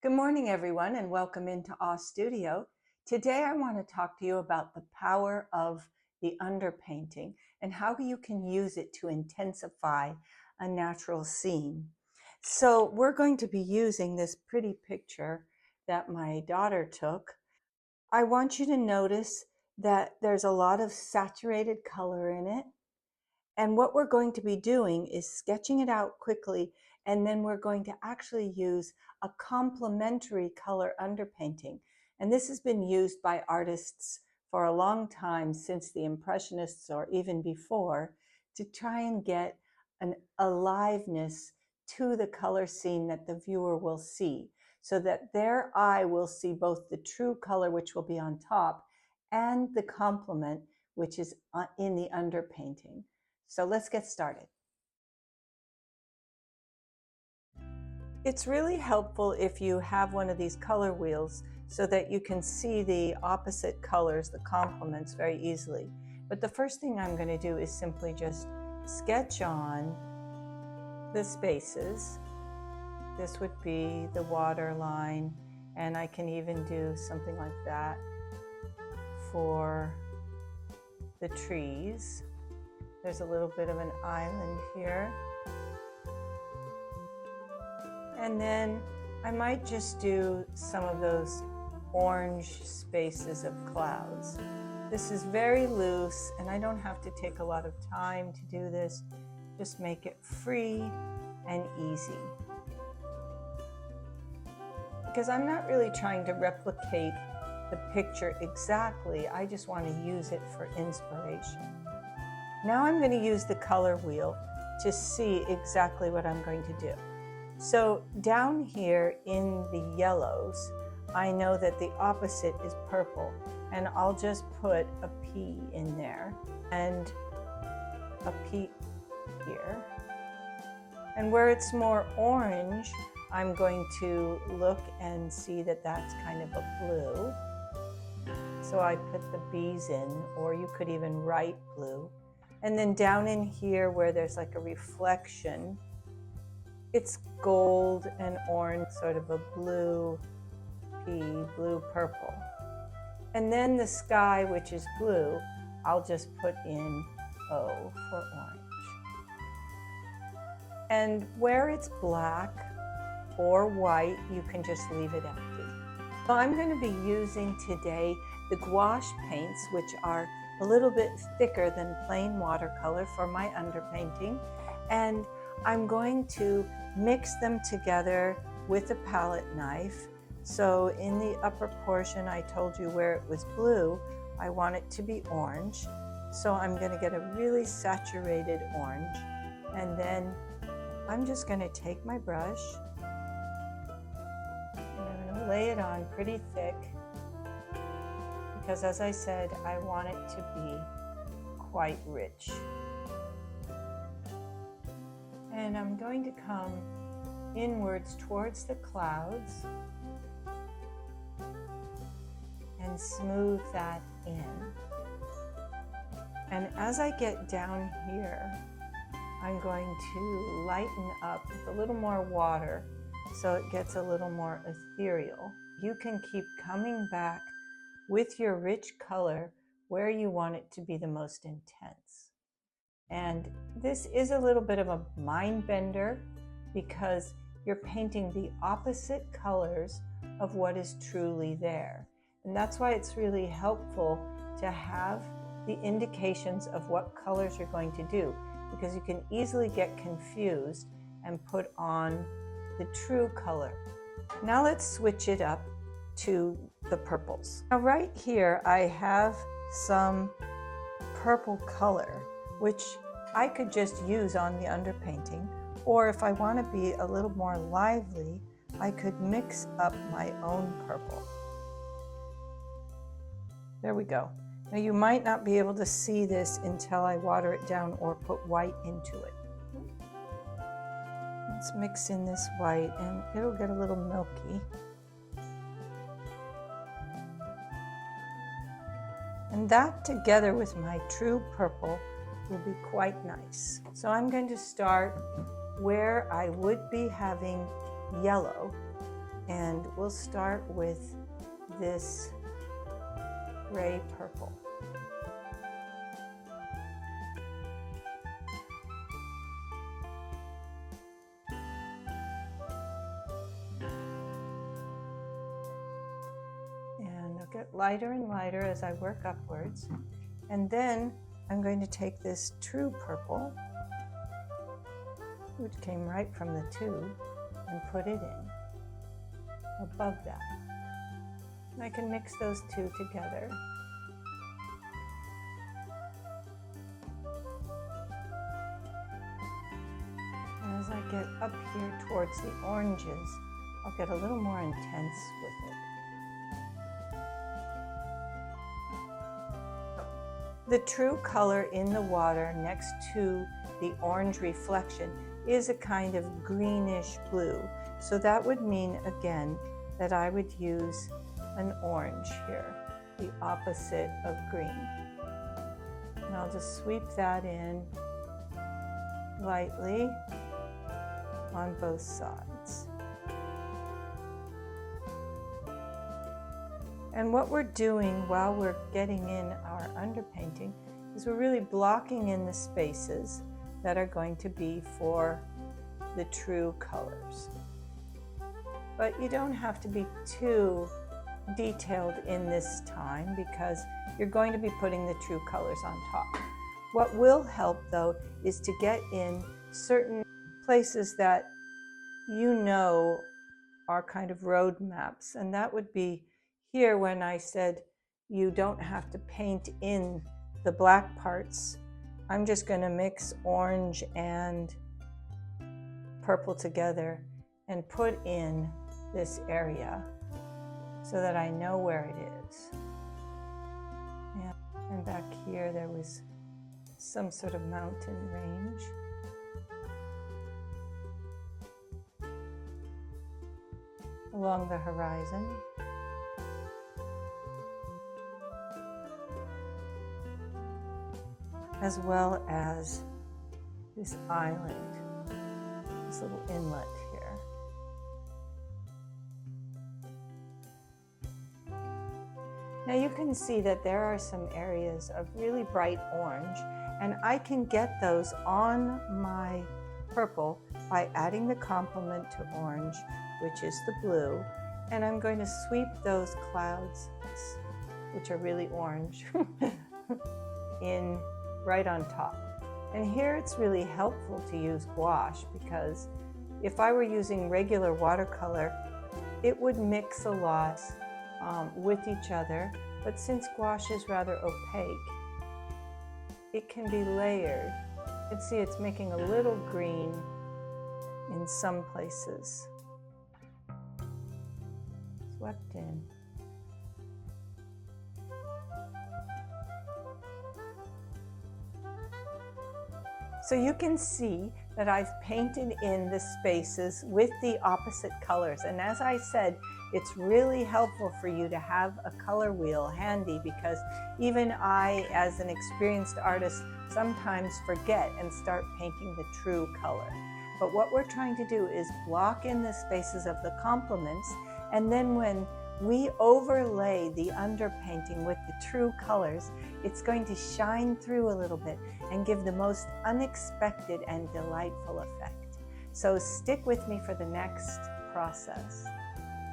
Good morning, everyone, and welcome into our studio. Today, I want to talk to you about the power of the underpainting and how you can use it to intensify a natural scene. So we're going to be using this pretty picture that my daughter took. I want you to notice that there's a lot of saturated color in it. And what we're going to be doing is sketching it out quickly, and then we're going to actually use a complementary color underpainting. And this has been used by artists for a long time, since the Impressionists or even before, to try and get an aliveness to the color scene that the viewer will see, so that their eye will see both the true color, which will be on top, and the complement, which is in the underpainting. So let's get started. It's really helpful if you have one of these color wheels so that you can see the opposite colors, the complements, very easily. But the first thing I'm going to do is simply just sketch on the spaces. This would be the water line, and I can even do something like that for the trees. There's a little bit of an island here. And then I might just do some of those orange spaces of clouds. This is very loose, and I don't have to take a lot of time to do this. Just make it free and easy. Because I'm not really trying to replicate the picture exactly, I just want to use it for inspiration. Now I'm going to use the color wheel to see exactly what I'm going to do. So down here in the yellows, I know that the opposite is purple, and I'll just put a P in there and a P here. And where it's more orange, I'm going to look and see that that's kind of a blue. So I put the B's in, or you could even write blue. And then down in here where there's like a reflection, it's gold and orange, sort of a blue P, blue purple. And then the sky, which is blue, I'll just put in O for orange. And where it's black or white, you can just leave it empty. So I'm going to be using today the gouache paints, which are a little bit thicker than plain watercolor, for my underpainting. And I'm going to mix them together with a palette knife. So in the upper portion, I told you where it was blue, I want it to be orange. So I'm going to get a really saturated orange, and then I'm just going to take my brush and I'm going to lay it on pretty thick, because as I said, I want it to be quite rich. And I'm going to come inwards towards the clouds and smooth that in. And as I get down here, I'm going to lighten up with a little more water so it gets a little more ethereal. You can keep coming back with your rich color where you want it to be the most intense. And this is a little bit of a mind bender, because you're painting the opposite colors of what is truly there. And that's why it's really helpful to have the indications of what colors you're going to do, because you can easily get confused and put on the true color. Now let's switch it up to the purples. Now right here I have some purple color, which I could just use on the underpainting, or if I want to be a little more lively, I could mix up my own purple. There we go. Now you might not be able to see this until I water it down or put white into it. Let's mix in this white, and it'll get a little milky. And that together with my true purple will be quite nice. So I'm going to start where I would be having yellow, And we'll start with this gray purple. And I'll get lighter and lighter as I work upwards. And then I'm going to take this true purple, which came right from the tube, and put it in above that. And I can mix those two together. And as I get up here towards the oranges, I'll get a little more intense with it. The true color in the water next to the orange reflection is a kind of greenish blue. So that would mean, again, that I would use an orange here, the opposite of green. And I'll just sweep that in lightly on both sides. And what we're doing while we're getting in our underpainting is we're really blocking in the spaces that are going to be for the true colors. But you don't have to be too detailed in this time because you're going to be putting the true colors on top. What will help though is to get in certain places that you know are kind of road maps, and that would be here when I said you don't have to paint in the black parts. I'm just going to mix orange and purple together and put in this area so that I know where it is. And back here there was some sort of mountain range. Along the horizon. As well as this island, this little inlet here. Now you can see that there are some areas of really bright orange, and I can get those on my purple by adding the complement to orange, which is the blue, and I'm going to sweep those clouds, which are really orange, in right on top. And here it's really helpful to use gouache because if I were using regular watercolor, it would mix a lot with each other, but since gouache is rather opaque, it can be layered. You can see it's making a little green in some places. Swept in. So you can see that I've painted in the spaces with the opposite colors. And as I said, it's really helpful for you to have a color wheel handy because even I, as an experienced artist, sometimes forget and start painting the true color. But what we're trying to do is block in the spaces of the complements, and then when we overlay the underpainting with the true colors, it's going to shine through a little bit and give the most unexpected and delightful effect. So stick with me for the next process.